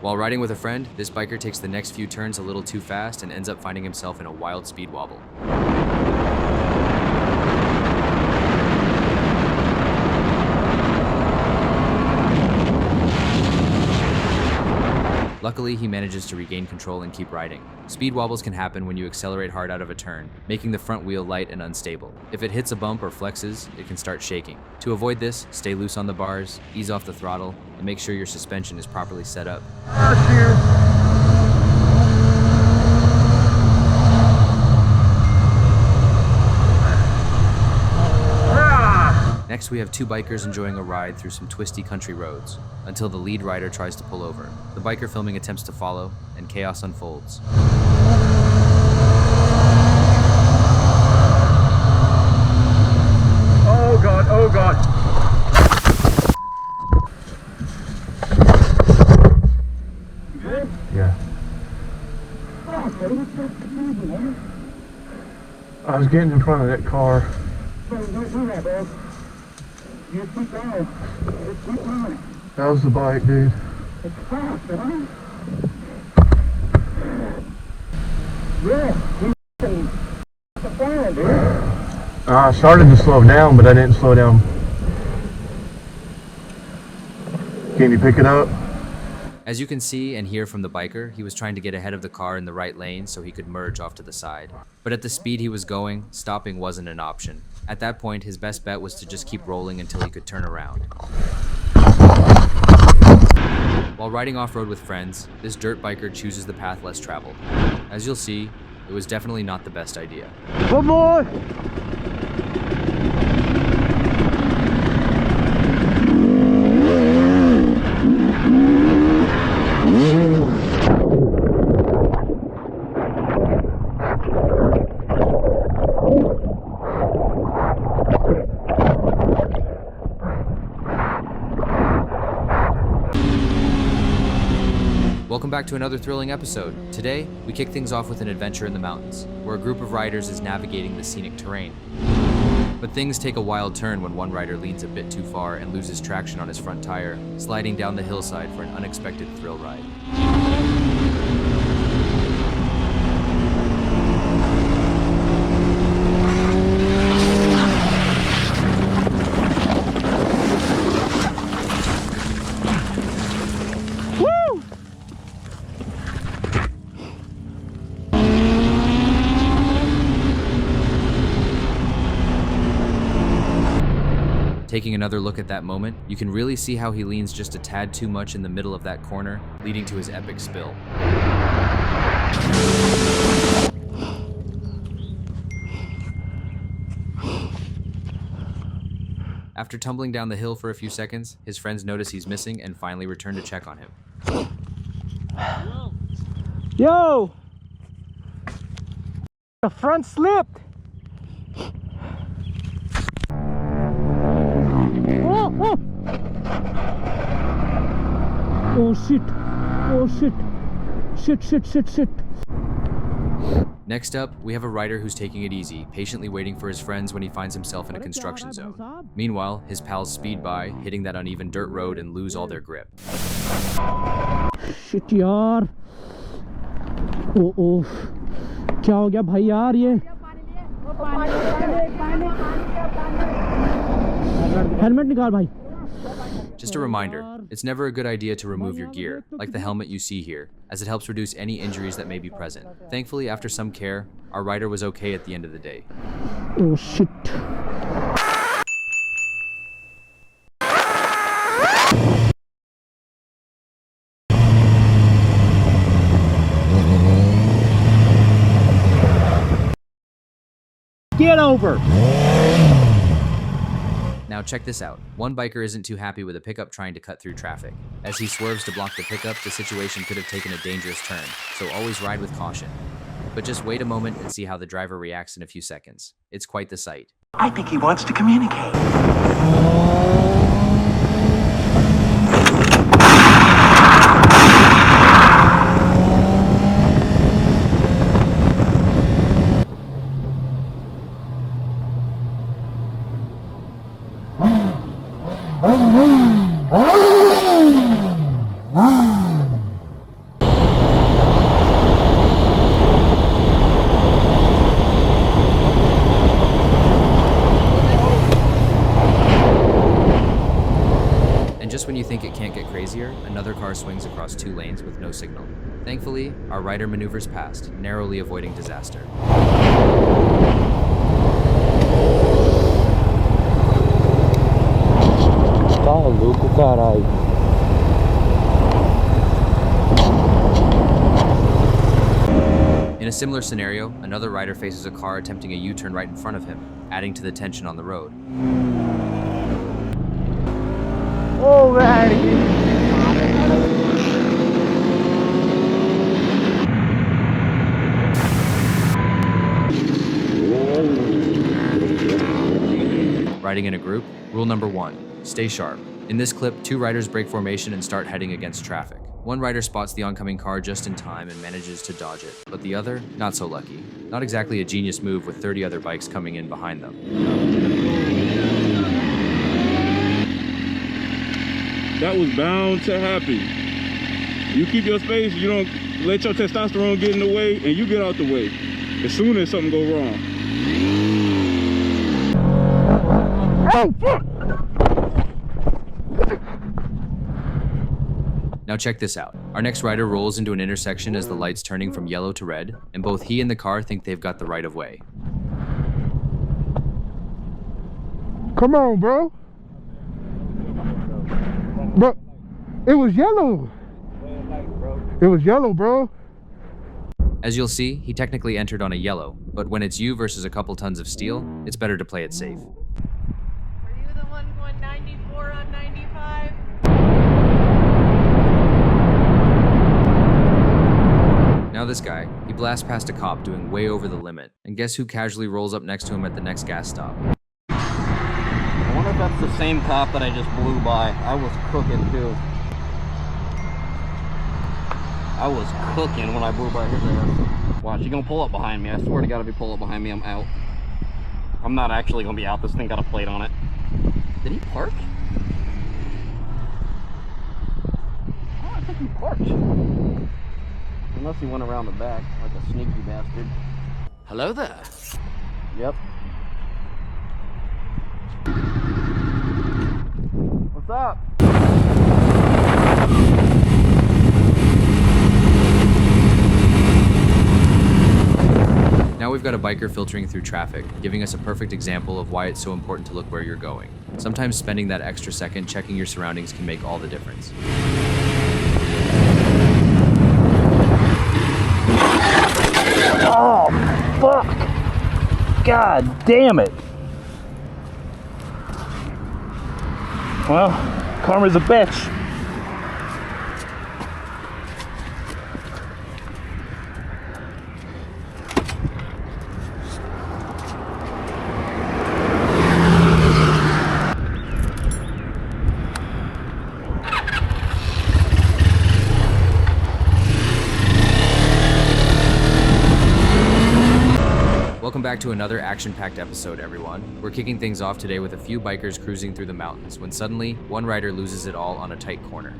While riding with a friend, this biker takes the next few turns a little too fast and ends up finding himself in a wild speed wobble. Luckily, he manages to regain control and keep riding. Speed wobbles can happen when you accelerate hard out of a turn, making the front wheel light and unstable. If it hits a bump or flexes, it can start shaking. To avoid this, stay loose on the bars, ease off the throttle, and make sure your suspension is properly set up. Next, we have two bikers enjoying a ride through some twisty country roads, until the lead rider tries to pull over. The biker filming attempts to follow, and chaos unfolds. Oh God, oh God. Yeah. I was getting in front of that car. That was the bike, dude. It's fast, huh? I started to slow down, but I didn't slow down. Can you pick it up? As you can see and hear from the biker, he was trying to get ahead of the car in the right lane so he could merge off to the side. But at the speed he was going, stopping wasn't an option. At that point, his best bet was to just keep rolling until he could turn around. While riding off-road with friends, this dirt biker chooses the path less traveled. As you'll see, it was definitely not the best idea. One more! Welcome back to another thrilling episode. Today, we kick things off with an adventure in the mountains, where a group of riders is navigating the scenic terrain. But things take a wild turn when one rider leans a bit too far and loses traction on his front tire, sliding down the hillside for an unexpected thrill ride. Taking another look at that moment, you can really see how he leans just a tad too much in the middle of that corner, leading to his epic spill. After tumbling down the hill for a few seconds, his friends notice he's missing and finally return to check on him. Yo! The front slipped! Oh! Oh shit! Oh shit! Shit! Next up, we have a rider who's taking it easy, patiently waiting for his friends when he finds himself in a construction zone. Meanwhile, his pals speed by, hitting that uneven dirt road and lose all their grip. Shit yaar! Oh! क्या हो गया भाई यार ये? Helmet निकाल भाई. Just a reminder, it's never a good idea to remove your gear, like the helmet you see here, as it helps reduce any injuries that may be present. Thankfully, after some care, our rider was okay at the end of the day. Oh shit. Get over! Now check this out. One biker isn't too happy with a pickup trying to cut through traffic. As he swerves to block the pickup, the situation could have taken a dangerous turn, so always ride with caution. But just wait a moment and see how the driver reacts in a few seconds. It's quite the sight. I think he wants to communicate. Just when you think it can't get crazier, another car swings across 2 lanes with no signal. Thankfully, our rider maneuvers past, narrowly avoiding disaster. Tá louco, caralho. In a similar scenario, another rider faces a car attempting a U-turn right in front of him, adding to the tension on the road. Alrighty. Riding in a group, rule number 1, stay sharp. In this clip, 2 riders break formation and start heading against traffic. One rider spots the oncoming car just in time and manages to dodge it, but the other, not so lucky. Not exactly a genius move with 30 other bikes coming in behind them. That was bound to happen. You keep your space, you don't let your testosterone get in the way, and you get out the way as soon as something goes wrong. Oh, fuck! Now check this out. Our next rider rolls into an intersection as the light's turning from yellow to red, and both he and the car think they've got the right of way. Come on, bro. Bro, it was yellow. It was yellow, bro. As you'll see, he technically entered on a yellow, but when it's you versus a couple tons of steel, it's better to play it safe. Were you the one going 94 on 95? Now this guy, he blasts past a cop doing way over the limit, and guess who casually rolls up next to him at the next gas stop? I wonder if that's the same cop that I just blew by. I was cooking too. I was cooking when I blew by his ass. Watch, he's gonna pull up behind me. I swear to God, if he pull up behind me, I'm out. I'm not actually gonna be out. This thing got a plate on it. Did he park? Oh, I think he parked. Unless he went around the back like a sneaky bastard. Hello there. Yep. What's up? Now we've got a biker filtering through traffic, giving us a perfect example of why it's so important to look where you're going. Sometimes spending that extra second checking your surroundings can make all the difference. Oh, fuck! God damn it! Well, karma's a bitch. Welcome back to another action-packed episode, everyone. We're kicking things off today with a few bikers cruising through the mountains when suddenly, one rider loses it all on a tight corner.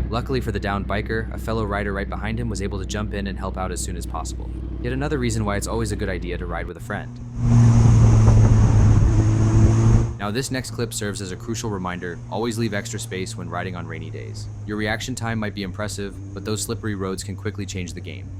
Luckily for the downed biker, a fellow rider right behind him was able to jump in and help out as soon as possible. Yet another reason why it's always a good idea to ride with a friend. Now this next clip serves as a crucial reminder, always leave extra space when riding on rainy days. Your reaction time might be impressive, but those slippery roads can quickly change the game.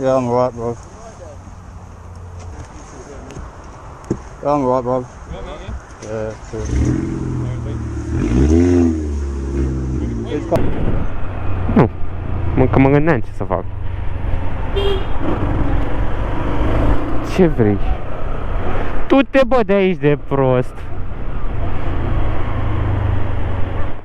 Yeah, I'm alright, bro. Yeah, I'm alright, bro. Yeah, sure. Magka mga nan sa fog. Ce vrei? Tu te bă de aici de prost.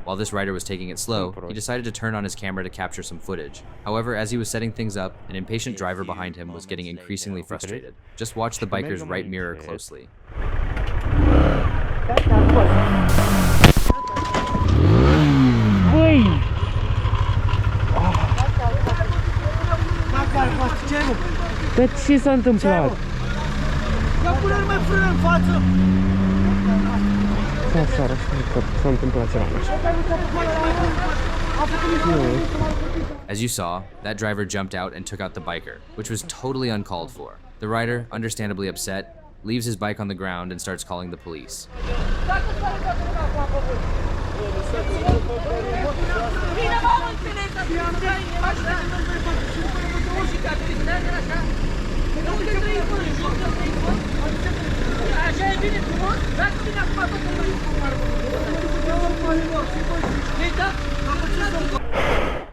While this rider was taking it slow, he decided to turn on his camera to capture some footage. However, as he was setting things up, an impatient driver behind him was getting increasingly frustrated. Just watch the biker's right mirror closely. Băi! Dar ce s-a întâmplat? S-a întâmplat ceva. As you saw, that driver jumped out and took out the biker, which was totally uncalled for. The rider, understandably upset, leaves his bike on the ground and starts calling the police.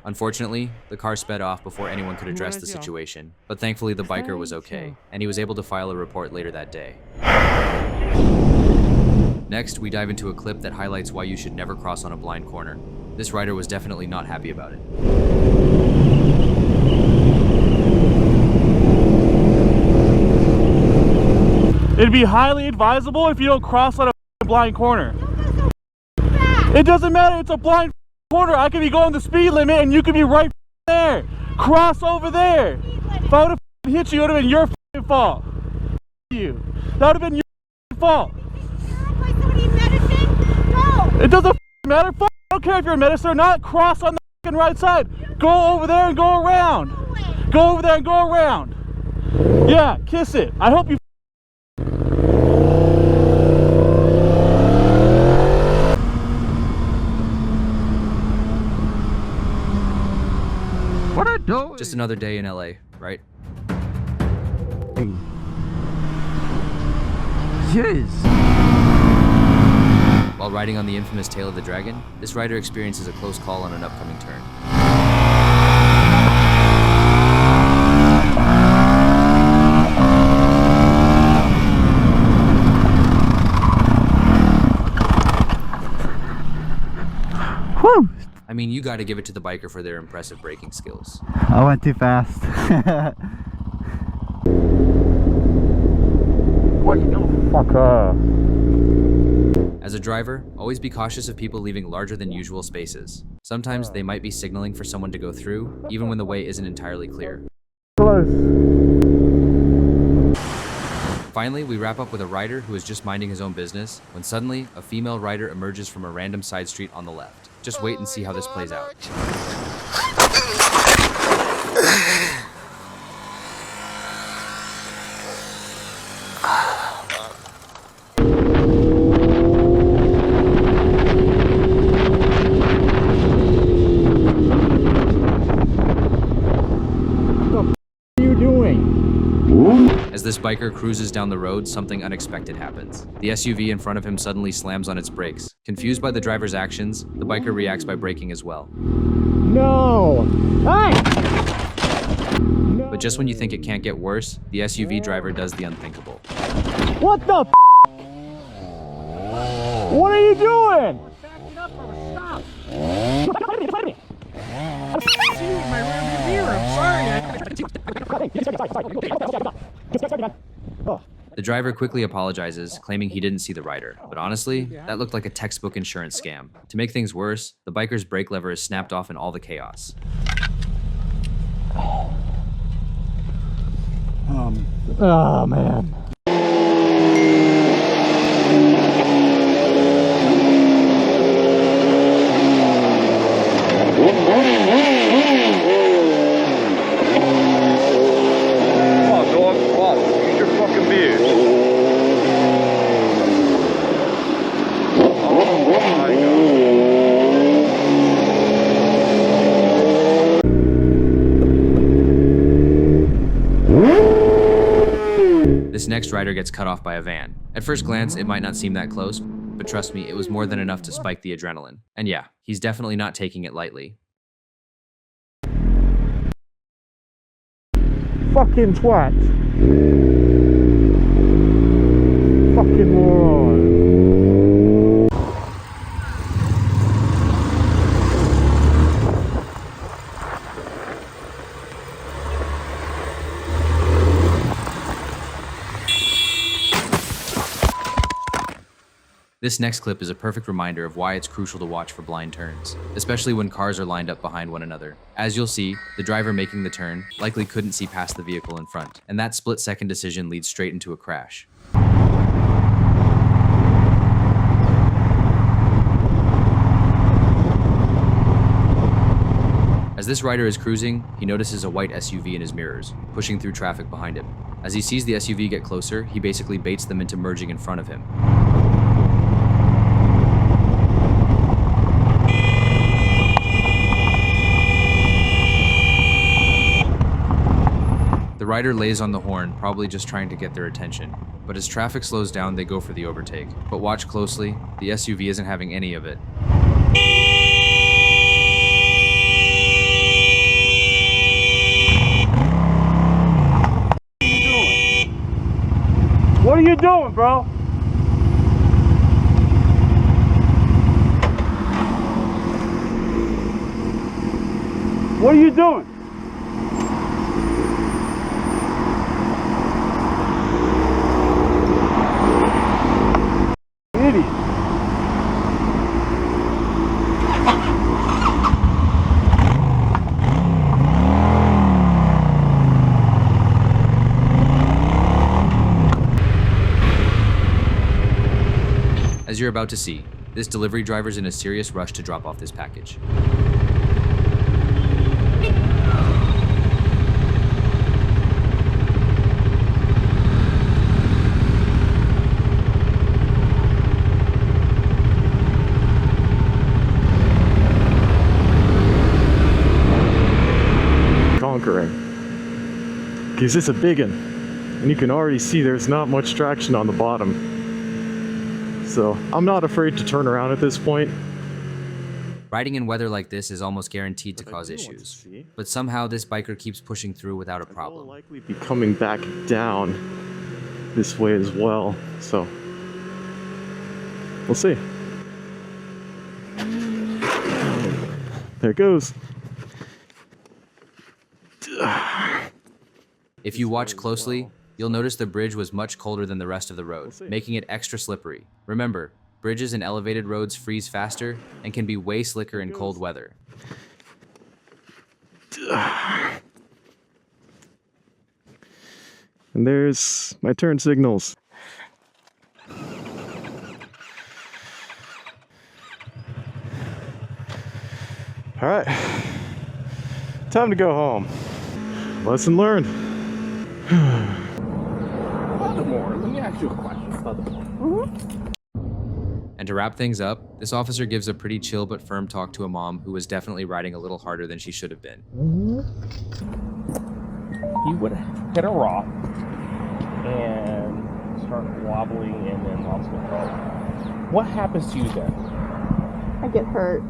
Unfortunately, the car sped off before anyone could address the situation, but thankfully the biker was okay, and he was able to file a report later that day. Next, we dive into a clip that highlights why you should never cross on a blind corner. This rider was definitely not happy about it. It'd be highly advisable if you don't cross on a blind corner. It doesn't matter, it's a blind corner. I could be going the speed limit and you could be right there. Cross over there. If I would have hit you, it would have been your fault. You. That would have been your fault. It doesn't matter. I don't care if you're a medicine or not. Cross on the right side. Go over there and go around. Go over there and go around. Yeah, kiss it. I hope you. What are you doing? Just another day in LA, right? Yes. While riding on the infamous tail of the dragon, this rider experiences a close call on an upcoming turn. Whew. I mean, you gotta give it to the biker for their impressive braking skills. I went too fast. What the fuck up? As a driver, always be cautious of people leaving larger than usual spaces. Sometimes they might be signaling for someone to go through, even when the way isn't entirely clear. Close. Finally, we wrap up with a rider who is just minding his own business, when suddenly, a female rider emerges from a random side street on the left. Just wait and see how this plays out. As this biker cruises down the road, something unexpected happens. The SUV in front of him suddenly slams on its brakes. Confused by the driver's actions, the biker reacts by braking as well. No! Hey! But just when you think it can't get worse, the SUV driver does the unthinkable. What the f? What are you doing? Backing up from a stop. See my rearview mirror. I'm sorry. The driver quickly apologizes, claiming he didn't see the rider. But honestly, that looked like a textbook insurance scam. To make things worse, the biker's brake lever is snapped off in all the chaos. Oh man. This next rider gets cut off by a van. At first glance, it might not seem that close, but trust me, it was more than enough to spike the adrenaline. And yeah, he's definitely not taking it lightly. Fucking twat. This next clip is a perfect reminder of why it's crucial to watch for blind turns, especially when cars are lined up behind one another. As you'll see, the driver making the turn likely couldn't see past the vehicle in front, and that split-second decision leads straight into a crash. As this rider is cruising, he notices a white SUV in his mirrors, pushing through traffic behind him. As he sees the SUV get closer, he basically baits them into merging in front of him. The rider lays on the horn, probably just trying to get their attention. But as traffic slows down, they go for the overtake. But watch closely, the SUV isn't having any of it. What are you doing, bro? What are you doing? Idiot. As you're about to see, this delivery driver's in a serious rush to drop off this package. Conquering, because it's a big one, and you can already see there's not much traction on the bottom. So I'm not afraid to turn around at this point. Riding in weather like this is almost guaranteed to cause issues, but somehow this biker keeps pushing through without a Will problem. likely be coming back down this way as well, so we'll see. There it goes. If you watch closely, you'll notice the bridge was much colder than the rest of the road, making it extra slippery. Remember, bridges and elevated roads freeze faster and can be way slicker in cold weather. And there's my turn signals. All right, time to go home. Lesson learned. Furthermore, let me ask you a question. Furthermore. And to wrap things up, this officer gives a pretty chill but firm talk to a mom who was definitely riding a little harder than she should have been. He would hit a rock and start wobbling and then lost control. What happens to you then? I get hurt.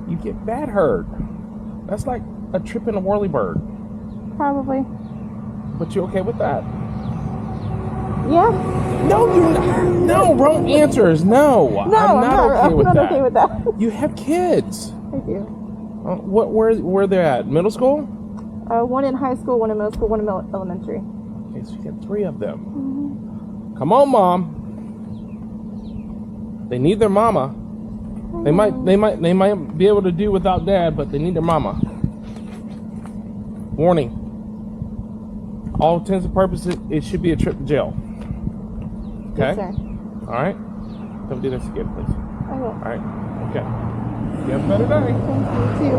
You get bad hurt. That's like a trip in a whirly bird. Probably. But you okay with that? Yeah. No, you're not. No, wrong answers. No, No, I'm not okay with I'm that. not okay with that. You have kids. I do. Where they're at? Middle school? One in high school, one in middle school, one in elementary. Okay, so you got 3 of them. Come on, Mom. They need their mama. They might be able to do without Dad, but they need their mama. Warning. All intents and purposes, it should be a trip to jail. Okay? Yes, sir. All right? Don't do this again, please. I will. All right? Okay. You have a better day. Thank you, too.